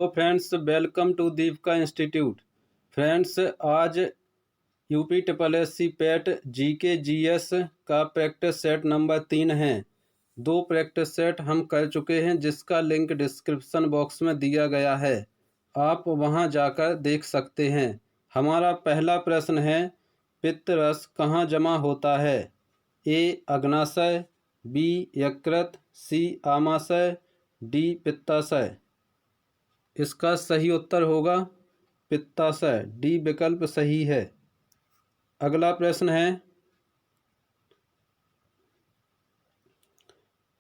तो friends, welcome to Deepika institute. Friends, आज UP triple S C PET GK GS का practice set number 3 है। 2 practice set हम कर चुके हैं, जिसका लिंक डिस्क्रिप्शन बॉक्स में दिया गया है। आप वहां जाकर देख सकते हैं। हमारा पहला प्रश्न है, पित्त रस कहाँ जमा होता है? ए अग्नाशय, बी यकृत, सी आमाशय, डी पित्ताशय। इसका सही उत्तर होगा पित्ताशय। डी विकल्प सही है। अगला प्रश्न है,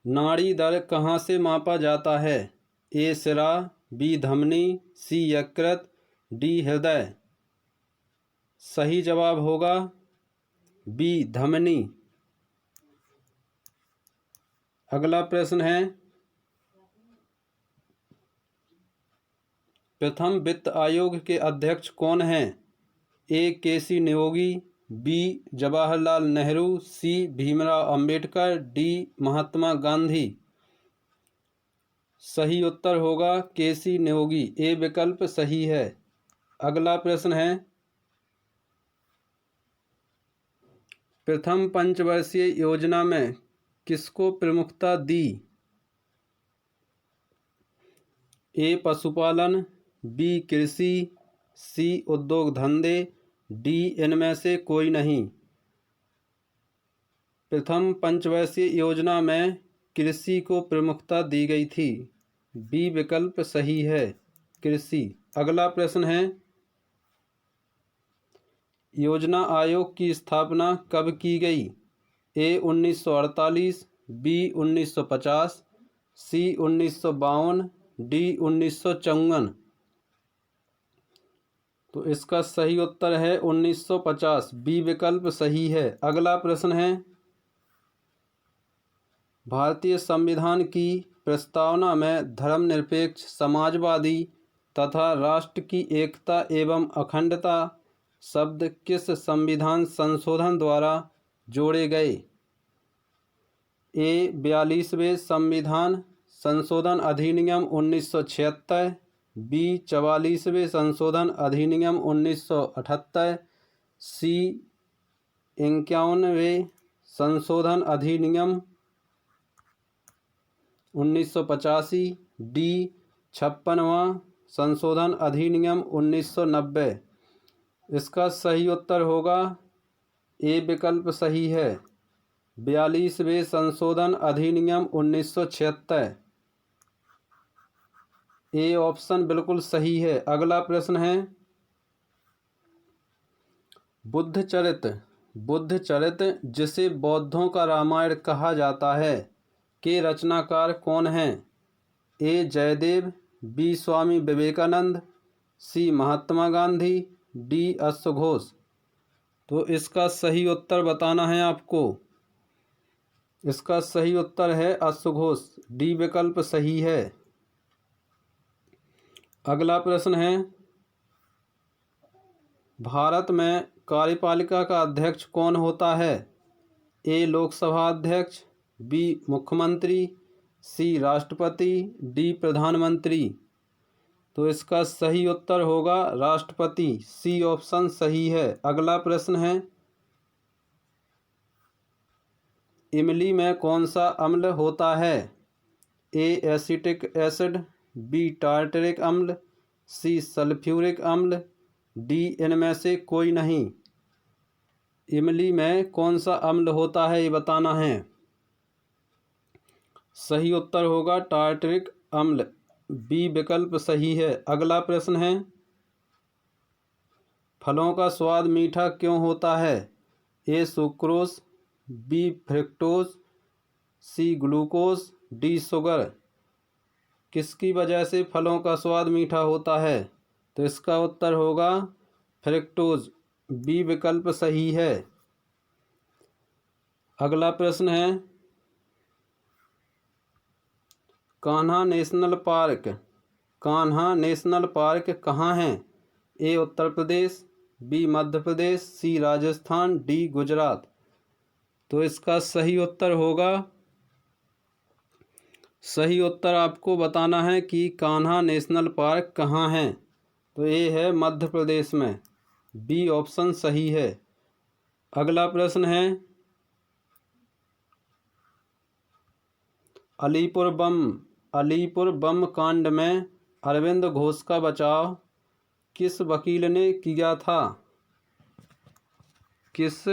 नाड़ी दर कहाँ से मापा जाता है? ए सिरा, बी धमनी, सी यकृत, डी हृदय। सही जवाब होगा बी धमनी। अगला प्रश्न है, प्रथम वित्त आयोग के अध्यक्ष कौन हैं? ए केसी नियोगी, बी जवाहरलाल नेहरू, सी भीमराव अंबेडकर, डी महात्मा गांधी। सही उत्तर होगा केसी नियोगी। ए विकल्प सही है। अगला प्रश्न है, प्रथम पंचवर्षीय योजना में किसको प्रमुखता दी? ए पशुपालन, बी कृषि, सी उद्योग धंधे, डी इनमें से कोई नहीं। प्रथम पंचवर्षीय योजना में कृषि को प्रमुखता दी गई थी। बी विकल्प सही है, कृषि। अगला प्रश्न है, योजना आयोग की स्थापना कब की गई? ए 1948, बी 1950, सी 1952, डी 1954। तो इसका सही उत्तर है 1950। बी विकल्प सही है। अगला प्रश्न है, भारतीय संविधान की प्रस्तावना में धर्मनिरपेक्ष, समाजवादी तथा राष्ट्र की एकता एवं अखंडता शब्द किस संविधान संशोधन द्वारा जोड़े गए? ए 42वें संविधान संशोधन अधिनियम 1976, बी 44वें संशोधन अधिनियम 1978, सी 51वें संशोधन अधिनियम 1985, डी 56वां संशोधन अधिनियम 1990। इसका सही उत्तर होगा ए विकल्प सही है, 42वें संशोधन अधिनियम 1976। ए ऑप्शन बिल्कुल सही है। अगला प्रश्न है, बुद्धचरित जिसे बौद्धों का रामायण कहा जाता है, के रचनाकार कौन हैं? ए जयदेव, बी स्वामी विवेकानंद, सी महात्मा गांधी, डी अश्वघोष। तो इसका सही उत्तर बताना है आपको। इसका सही उत्तर है अश्वघोष। डी विकल्प सही है। अगला प्रश्न है, भारत में कार्यपालिका का अध्यक्ष कौन होता है? ए लोकसभा अध्यक्ष, बी मुख्यमंत्री, सी राष्ट्रपति, डी प्रधानमंत्री। तो इसका सही उत्तर होगा राष्ट्रपति। सी ऑप्शन सही है। अगला प्रश्न है, इमली में कौन सा अम्ल होता है? ए एसिटिक एसिड, बी टार्टरिक अम्ल, सी सल्फ्यूरिक अम्ल, डी इनमें से कोई नहीं। इमली में कौन सा अम्ल होता है ये बताना है। सही उत्तर होगा टार्टरिक अम्ल। बी विकल्प सही है। अगला प्रश्न है, फलों का स्वाद मीठा क्यों होता है? A sucrose, B fructose, C glucose, D sugar. किसकी वजह से फलों का स्वाद मीठा होता है? तो इसका उत्तर होगा फ्रुक्टोज। बी विकल्प सही है। अगला प्रश्न है, कान्हा नेशनल पार्क कहाँ है? ए उत्तर प्रदेश, बी मध्य प्रदेश, सी राजस्थान, डी गुजरात। तो इसका सही उत्तर होगा सही उत्तर आपको बताना है कि कान्हा नेशनल पार्क कहाँ है। तो ये है मध्य प्रदेश में। बी ऑप्शन सही है। अगला प्रश्न है, अलीपुर बम कांड में अरविंद घोष का बचाव किस वकील ने किया था? किस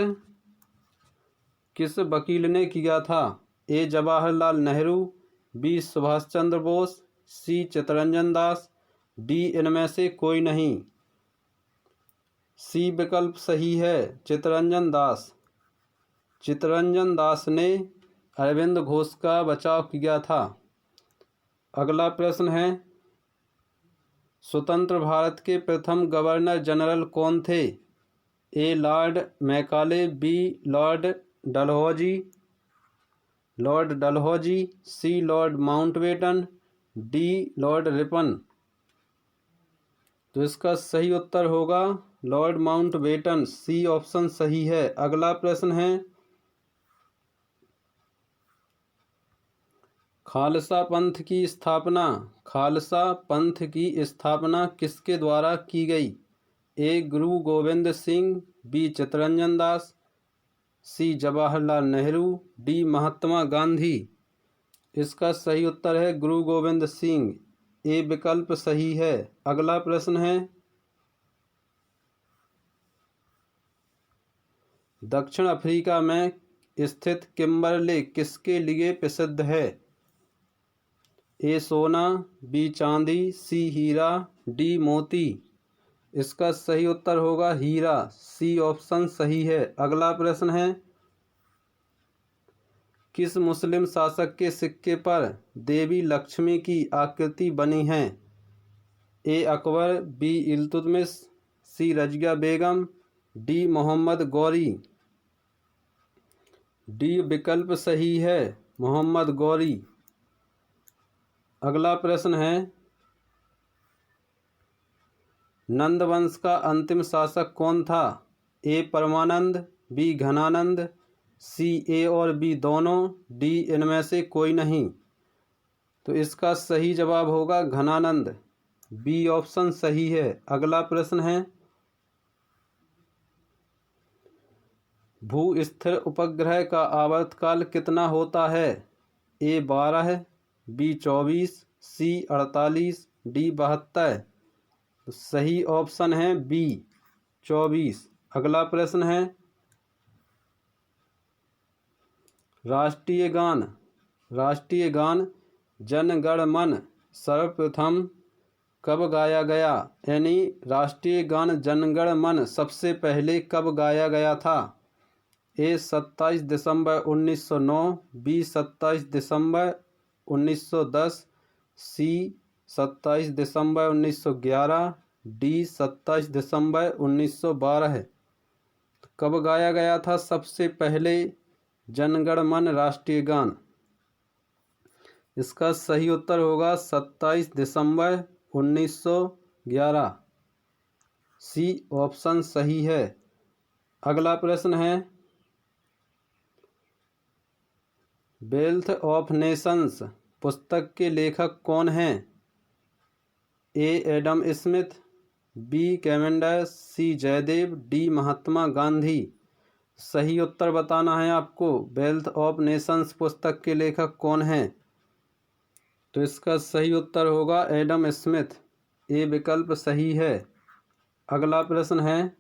वकील ने किया था? ए जवाहरलाल नेहरू, बी सुभाष चंद्र बोस, सी चित्तरंजन दास, डी इनमें से कोई नहीं। सी विकल्प सही है, चित्तरंजन दास। चित्तरंजन दास ने अरविंद घोष का बचाव किया था। अगला प्रश्न है, स्वतंत्र भारत के प्रथम गवर्नर जनरल कौन थे? A Lord Macaulay, B Lord Dalhousie, C Lord Mountbatten, D Lord Ripon. तो इसका सही उत्तर होगा लॉर्ड माउंटबेटन। सी ऑप्शन सही है। अगला प्रश्न है, खालसा पंथ की स्थापना किसके द्वारा की गई? ए गुरु गोविंद सिंह, बी चित्तरंजन दास, सी जवाहरलाल नेहरू, डी महात्मा गांधी। इसका सही उत्तर है गुरु गोविंद सिंह। ए विकल्प सही है। अगला प्रश्न है, दक्षिण अफ्रीका में स्थित किम्बरले किसके लिए प्रसिद्ध है? ए सोना, बी चांदी, सी हीरा, डी मोती। इसका सही उत्तर होगा हीरा। सी ऑप्शन सही है। अगला प्रश्न है, किस मुस्लिम शासक के सिक्के पर देवी लक्ष्मी की आकृति बनी है? ए अकबर, बी इल्तुतमिश, सी रजिया बेगम, डी मोहम्मद गौरी। डी विकल्प सही है, मोहम्मद गौरी। अगला प्रश्न है, नंद वंश का अंतिम शासक कौन था? ए परमानंद, बी घनानंद, सी ए और बी दोनों, डी इनमें से कोई नहीं। तो इसका सही जवाब होगा घनानंद। बी ऑप्शन सही है। अगला प्रश्न है, भू-स्थिर उपग्रह का आवर्तकाल कितना होता है? ए 12, बी 24, सी 48, डी 72। तो सही ऑप्शन है बी 24। अगला प्रश्न है, राष्ट्रीय गान जन गण मन सर्वप्रथम कब गाया गया? यानी राष्ट्रीय गान जन गण मन सबसे पहले कब गाया गया था? ए 27 दिसंबर 1909, बी 27 दिसंबर 1910, सी 27 दिसंबर 1911, डी 27 दिसंबर 1912। कब गाया गया था सबसे पहले जनगण मन राष्ट्रीय गान? इसका सही उत्तर होगा 27 दिसंबर 1911। सी ऑप्शन सही है। अगला प्रश्न है, वेल्थ ऑफ नेशंस पुस्तक के लेखक कौन हैं? ए एडम स्मिथ, बी कैवेंडर, सी जयदेव, डी महात्मा गांधी। सही उत्तर बताना है आपको। वेल्थ ऑफ नेशंस पुस्तक के लेखक कौन हैं? तो इसका सही उत्तर होगा एडम स्मिथ। ए विकल्प सही है। अगला प्रश्न है,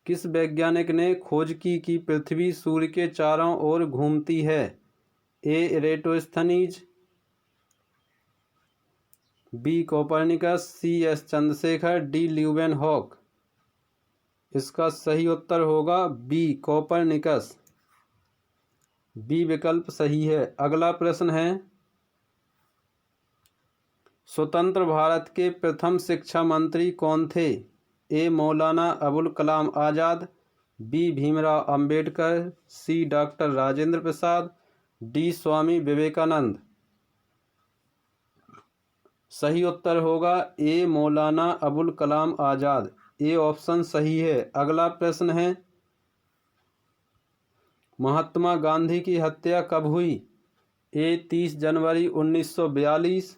किस वैज्ञानिक ने खोज की कि पृथ्वी सूर्य के चारों ओर घूमती है? A Eratosthenes, B Copernicus, C S Chandrashekhar, D Leeuwenhoek. इसका सही उत्तर होगा बी कोपरनिकस। बी विकल्प सही है। अगला प्रश्न है, स्वतंत्र भारत के प्रथम शिक्षा मंत्री कौन थे? ए मौलाना अबुल कलाम आज़ाद, बी भीमराव अंबेडकर, सी डॉक्टर राजेंद्र प्रसाद, डी स्वामी विवेकानंद। सही उत्तर होगा ए मौलाना अबुल कलाम आज़ाद। ए ऑप्शन सही है। अगला प्रश्न है, महात्मा गांधी की हत्या कब हुई? ए 30 जनवरी 1942,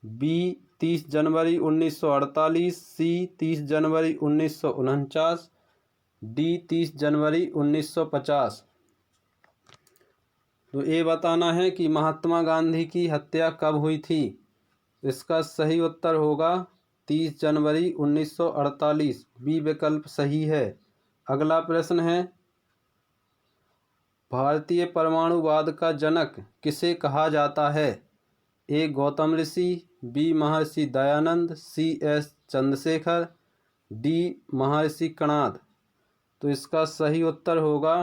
बी 30 जनवरी 1948, सी 30 जनवरी 1949, डी 30 जनवरी 1950। तो ये बताना है कि महात्मा गांधी की हत्या कब हुई थी। इसका सही उत्तर होगा 30 जनवरी 1948। बी विकल्प सही है। अगला प्रश्न है, भारतीय परमाणुवाद का जनक किसे कहा जाता है? ए Gautam Rishi, B Maharshi Dayanand, C S Chandrashekhar, D Maharshi Kanad. तो इसका सही उत्तर होगा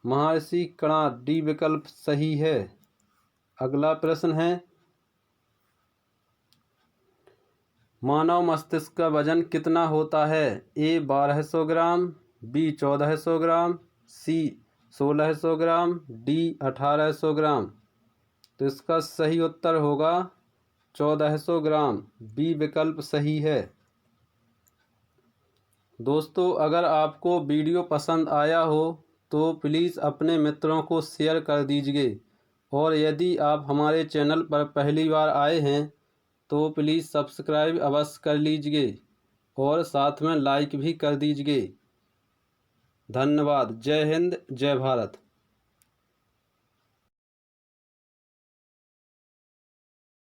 महर्षि कणाद। डी विकल्प सही है। अगला प्रश्न है, मानव मस्तिष्क का वजन कितना होता है? ए 1200 ग्राम, बी 1400 ग्राम, सी 1600 ग्राम, डी 1800 ग्राम। तो इसका सही उत्तर होगा 1400 ग्राम। बी विकल्प सही है। दोस्तों, अगर आपको वीडियो पसंद आया हो तो प्लीज़ अपने मित्रों को शेयर कर दीजिए, और यदि आप हमारे चैनल पर पहली बार आए हैं तो प्लीज़ सब्सक्राइब अवश्य कर लीजिए और साथ में लाइक भी कर दीजिए। धन्यवाद। जय हिंद, जय भारत।